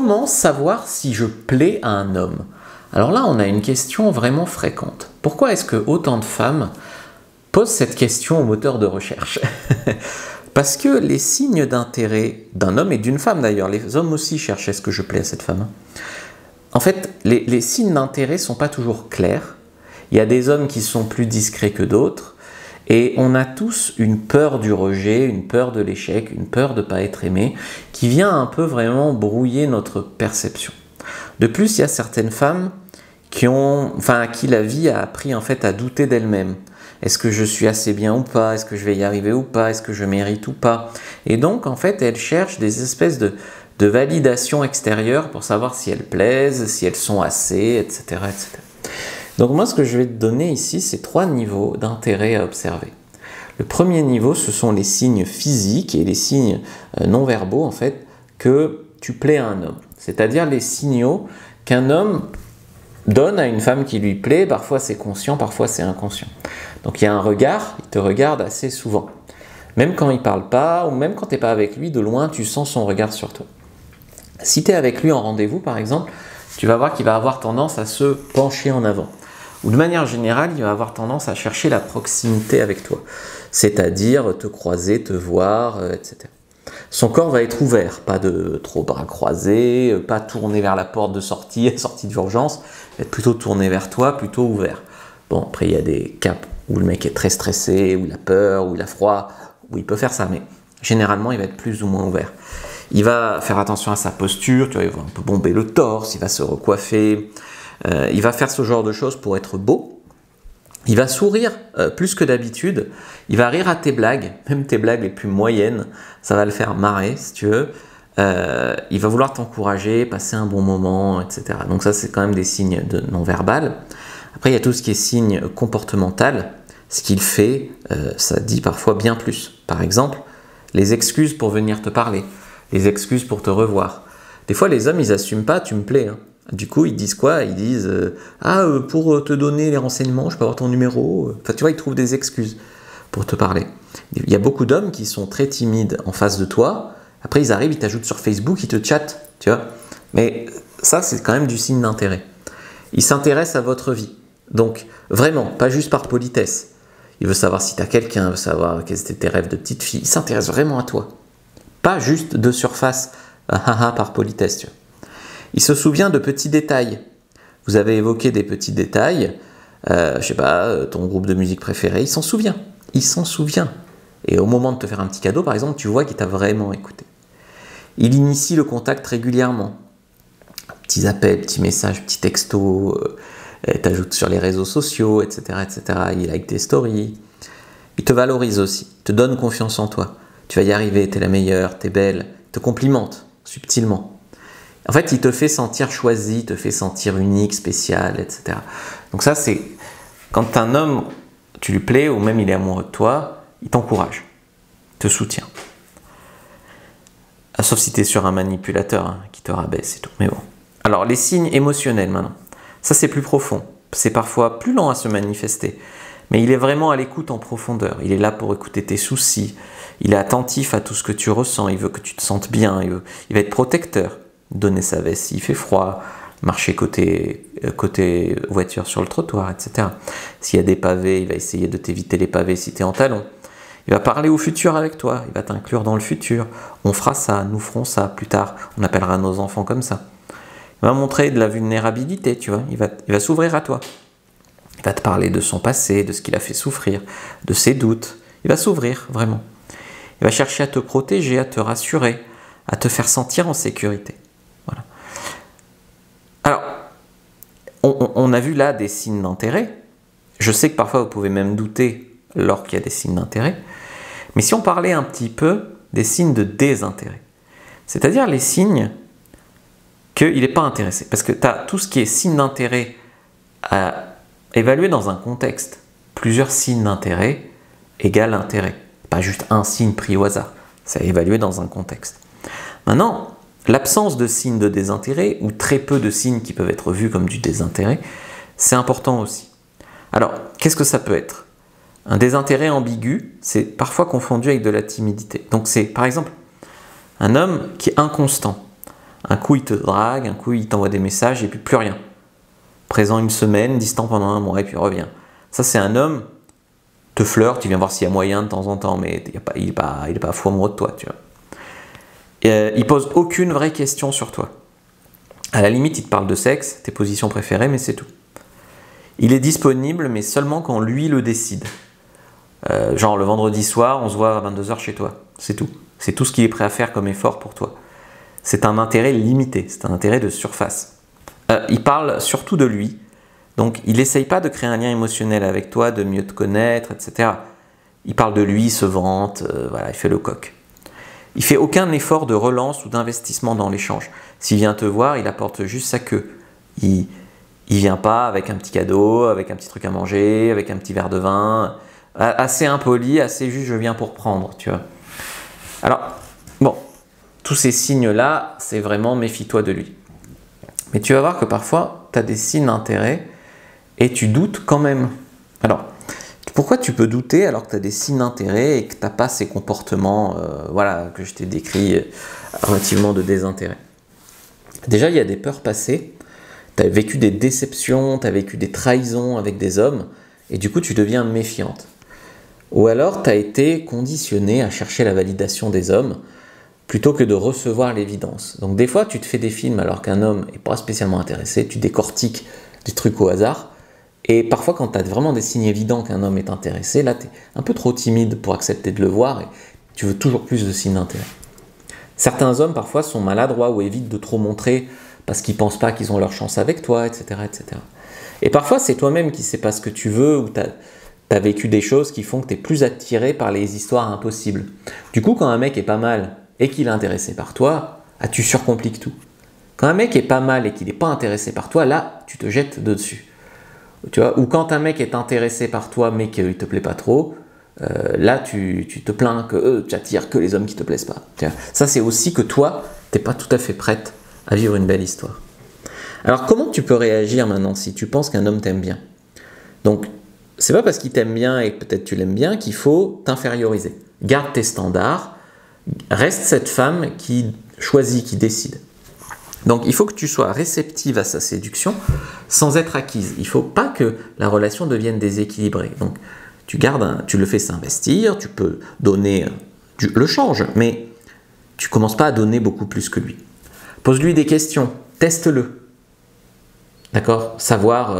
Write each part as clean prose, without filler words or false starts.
Comment savoir si je plais à un homme? Alors là, on a une question vraiment fréquente. Pourquoi est-ce que autant de femmes posent cette question au moteur de recherche? Parce que les signes d'intérêt d'un homme et d'une femme d'ailleurs, les hommes aussi cherchent est-ce que je plais à cette femme. En fait, les signes d'intérêt ne sont pas toujours clairs. Il y a des hommes qui sont plus discrets que d'autres. Et on a tous une peur du rejet, une peur de l'échec, une peur de ne pas être aimé, qui vient un peu vraiment brouiller notre perception. De plus, il y a certaines femmes à qui la vie a appris en fait à douter d'elles-mêmes. Est-ce que je suis assez bien ou pas? Est-ce que je vais y arriver ou pas? Est-ce que je mérite ou pas? Et donc, en fait, elles cherchent des espèces de validation extérieure pour savoir si elles plaisent, si elles sont assez, etc., etc. Donc moi, ce que je vais te donner ici, c'est 3 niveaux d'intérêt à observer. Le premier niveau, ce sont les signes physiques et les signes non verbaux, en fait, que tu plais à un homme. C'est-à-dire les signaux qu'un homme donne à une femme qui lui plaît. Parfois c'est conscient, parfois c'est inconscient. Donc il y a un regard, il te regarde assez souvent. Même quand il ne parle pas, ou même quand tu n'es pas avec lui, de loin, tu sens son regard sur toi. Si tu es avec lui en rendez-vous, par exemple, tu vas voir qu'il va avoir tendance à se pencher en avant. Ou de manière générale, il va avoir tendance à chercher la proximité avec toi. C'est-à-dire te croiser, te voir, etc. Son corps va être ouvert, pas de trop bras croisés, pas tourné vers la porte de sortie, sortie d'urgence, être plutôt tourné vers toi, plutôt ouvert. Bon, après il y a des cas où le mec est très stressé, où il a peur, où il a froid, où il peut faire ça, mais généralement il va être plus ou moins ouvert. Il va faire attention à sa posture, tu vois, il va un peu bomber le torse, il va se recoiffer, il va faire ce genre de choses pour être beau. Il va sourire plus que d'habitude, il va rire à tes blagues, même tes blagues les plus moyennes, ça va le faire marrer si tu veux. Il va vouloir t'encourager, passer un bon moment, etc. Donc ça, c'est quand même des signes de non-verbal. Après, il y a tout ce qui est signe comportemental. Ce qu'il fait, ça dit parfois bien plus. Par exemple, les excuses pour venir te parler, les excuses pour te revoir. Des fois, les hommes, ils n'assument pas, tu me plais, hein. Du coup, ils disent quoi? Ils disent pour te donner les renseignements, je peux avoir ton numéro. Enfin, tu vois, ils trouvent des excuses pour te parler. Il y a beaucoup d'hommes qui sont très timides en face de toi. Après, ils arrivent, ils t'ajoutent sur Facebook, ils te chattent, tu vois. Mais ça, c'est quand même du signe d'intérêt. Ils s'intéressent à votre vie. Donc, vraiment, pas juste par politesse. Il veut savoir si tu as quelqu'un, il veut savoir quels étaient tes rêves de petite fille. Il s'intéresse vraiment à toi. Pas juste de surface, par politesse, tu vois. Il se souvient de petits détails. Vous avez évoqué des petits détails, je sais pas, ton groupe de musique préféré, il s'en souvient. Il s'en souvient. Et au moment de te faire un petit cadeau, par exemple, tu vois qu'il t'a vraiment écouté. Il initie le contact régulièrement. Petits appels, petits messages, petits textos, t'ajoute sur les réseaux sociaux, etc., etc. Il like tes stories. Il te valorise aussi, te donne confiance en toi. Tu vas y arriver, t'es la meilleure, t'es belle. Il te complimente subtilement. En fait, il te fait sentir choisi, te fait sentir unique, spécial, etc. Donc ça, c'est quand un homme, tu lui plais, ou même il est amoureux de toi, il t'encourage, te soutient. Sauf si tu es sur un manipulateur qui te rabaisse et tout. Mais bon. Alors, les signes émotionnels maintenant. Ça, c'est plus profond. C'est parfois plus lent à se manifester. Mais il est vraiment à l'écoute en profondeur. Il est là pour écouter tes soucis. Il est attentif à tout ce que tu ressens. Il veut que tu te sentes bien. Il va être protecteur. Donner sa veste s'il fait froid. Marcher côté voiture sur le trottoir, etc. S'il y a des pavés, il va essayer de t'éviter les pavés si tu es en talons. Il va parler au futur avec toi. Il va t'inclure dans le futur. On fera ça, nous ferons ça plus tard. On appellera nos enfants comme ça. Il va montrer de la vulnérabilité, tu vois. Il va s'ouvrir à toi. Il va te parler de son passé, de ce qu'il a fait souffrir, de ses doutes. Il va s'ouvrir, vraiment. Il va chercher à te protéger, à te rassurer, à te faire sentir en sécurité. Voilà. Alors, on a vu là des signes d'intérêt. Je sais que parfois vous pouvez même douter lorsqu'il y a des signes d'intérêt. Mais si on parlait un petit peu des signes de désintérêt, c'est-à-dire les signes qu'il n'est pas intéressé. Parce que tu as tout ce qui est signe d'intérêt à évaluer dans un contexte. Plusieurs signes d'intérêt égale intérêt. Pas juste un signe pris au hasard. C'est à évaluer dans un contexte. Maintenant, l'absence de signes de désintérêt, ou très peu de signes qui peuvent être vus comme du désintérêt, c'est important aussi. Alors, qu'est-ce que ça peut être? Un désintérêt ambigu, c'est parfois confondu avec de la timidité. Donc c'est, par exemple, un homme qui est inconstant. Un coup, il te drague, un coup, il t'envoie des messages et puis plus rien. Présent une semaine, distant pendant un mois et puis revient. Ça, c'est un homme, te flirte, tu viens voir s'il y a moyen de temps en temps, mais il n'est pas fou amoureux de toi, tu vois. Il pose aucune vraie question sur toi. À la limite, il te parle de sexe, tes positions préférées, mais c'est tout. Il est disponible, mais seulement quand lui le décide. Genre le vendredi soir, on se voit à 22h chez toi. C'est tout. C'est tout ce qu'il est prêt à faire comme effort pour toi. C'est un intérêt limité, c'est un intérêt de surface. Il parle surtout de lui. Donc il n'essaye pas de créer un lien émotionnel avec toi, de mieux te connaître, etc. Il parle de lui, il se vante, voilà, il fait le coq. Il fait aucun effort de relance ou d'investissement dans l'échange. S'il vient te voir, il apporte juste sa queue. Il vient pas avec un petit cadeau, avec un petit truc à manger, avec un petit verre de vin, assez impoli, assez juste je viens pour prendre, tu vois. Alors, bon, tous ces signes-là, c'est vraiment méfie-toi de lui. Mais tu vas voir que parfois, tu as des signes d'intérêt et tu doutes quand même. Alors, pourquoi tu peux douter alors que tu as des signes d'intérêt et que tu n'as pas ces comportements voilà, que je t'ai décrits relativement de désintérêt? Déjà, il y a des peurs passées. Tu as vécu des déceptions, tu as vécu des trahisons avec des hommes et du coup, tu deviens méfiante. Ou alors, tu as été conditionné à chercher la validation des hommes plutôt que de recevoir l'évidence. Donc des fois, tu te fais des films alors qu'un homme n'est pas spécialement intéressé, tu décortiques des trucs au hasard, et parfois quand tu as vraiment des signes évidents qu'un homme est intéressé, là tu es un peu trop timide pour accepter de le voir et tu veux toujours plus de signes d'intérêt. Certains hommes parfois sont maladroits ou évitent de trop montrer parce qu'ils ne pensent pas qu'ils ont leur chance avec toi, etc. etc. Et parfois c'est toi-même qui ne sais pas ce que tu veux ou tu as vécu des choses qui font que tu es plus attiré par les histoires impossibles. Du coup, quand un mec est pas mal et qu'il est intéressé par toi, tu surcompliques tout. Quand un mec est pas mal et qu'il n'est pas intéressé par toi, là, tu te jettes dessus. Tu vois, ou quand un mec est intéressé par toi mais qu'il ne te plaît pas trop, là, tu te plains que tu attires que les hommes qui ne te plaisent pas. Tu vois, ça, c'est aussi que toi, tu n'es pas tout à fait prête à vivre une belle histoire. Alors, comment tu peux réagir maintenant si tu penses qu'un homme t'aime bien? Donc, c'est pas parce qu'il t'aime bien et peut-être tu l'aimes bien qu'il faut t'inférioriser. Garde tes standards. Reste cette femme qui choisit, qui décide. Donc il faut que tu sois réceptive à sa séduction sans être acquise. Il ne faut pas que la relation devienne déséquilibrée. Donc tu le fais s'investir, tu peux donner le change, mais tu ne commences pas à donner beaucoup plus que lui. Pose-lui des questions, teste-le. D'accord? Savoir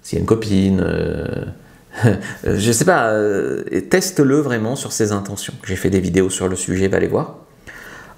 s'il y a une copine, je sais pas, teste-le vraiment sur ses intentions. J'ai fait des vidéos sur le sujet, va les voir.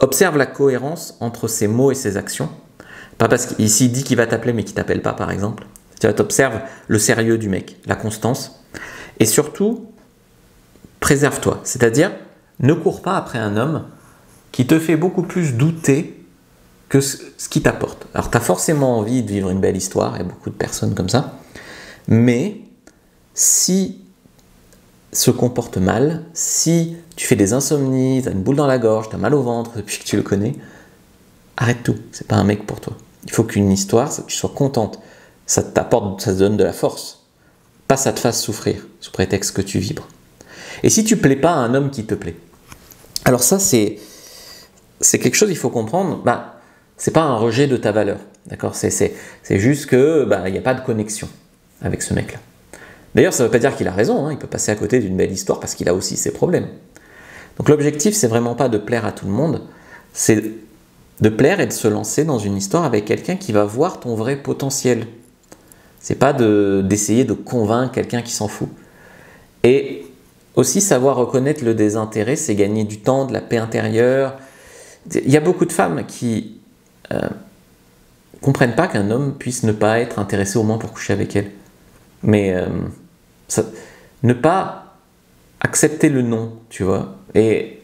Observe la cohérence entre ses mots et ses actions. Pas parce qu'ici il dit qu'il va t'appeler mais qu'il t'appelle pas par exemple. Tu observes le sérieux du mec, la constance. Et surtout, préserve-toi. C'est-à-dire, ne cours pas après un homme qui te fait beaucoup plus douter que ce qu'il t'apporte. Alors tu as forcément envie de vivre une belle histoire, il y a beaucoup de personnes comme ça. Mais si se comporte mal, si tu fais des insomnies, tu as une boule dans la gorge, tu as mal au ventre depuis que tu le connais, arrête tout, c'est pas un mec pour toi. Il faut qu'une histoire, tu sois contente, ça t'apporte, ça te donne de la force, pas ça te fasse souffrir sous prétexte que tu vibres. Et si tu plais pas à un homme qui te plaît, alors ça c'est quelque chose qu'il faut comprendre, c'est pas un rejet de ta valeur, d'accord, c'est juste que il n'y a pas de connexion avec ce mec-là. D'ailleurs, ça ne veut pas dire qu'il a raison, il peut passer à côté d'une belle histoire parce qu'il a aussi ses problèmes. Donc l'objectif, c'est vraiment pas de plaire à tout le monde, c'est de plaire et de se lancer dans une histoire avec quelqu'un qui va voir ton vrai potentiel. C'est pas d'essayer de convaincre quelqu'un qui s'en fout. Et aussi savoir reconnaître le désintérêt, c'est gagner du temps, de la paix intérieure. Il y a beaucoup de femmes qui comprennent pas qu'un homme puisse ne pas être intéressé au moins pour coucher avec elle. Mais ne pas accepter le non, tu vois. Et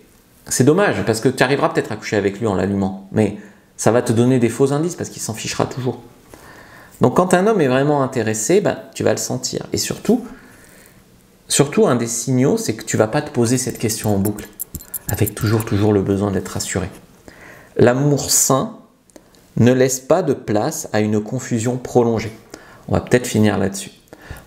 c'est dommage, parce que tu arriveras peut-être à coucher avec lui en l'allumant, mais ça va te donner des faux indices, parce qu'il s'en fichera toujours. Donc quand un homme est vraiment intéressé, tu vas le sentir. Et surtout, un des signaux, c'est que tu ne vas pas te poser cette question en boucle, avec toujours le besoin d'être rassuré. L'amour sain ne laisse pas de place à une confusion prolongée. On va peut-être finir là-dessus.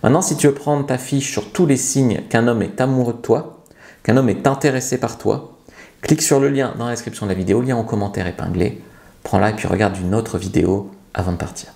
Maintenant, si tu veux prendre ta fiche sur tous les signes qu'un homme est amoureux de toi, qu'un homme est intéressé par toi, clique sur le lien dans la description de la vidéo, lien en commentaire épinglé. prends-la et puis regarde une autre vidéo avant de partir.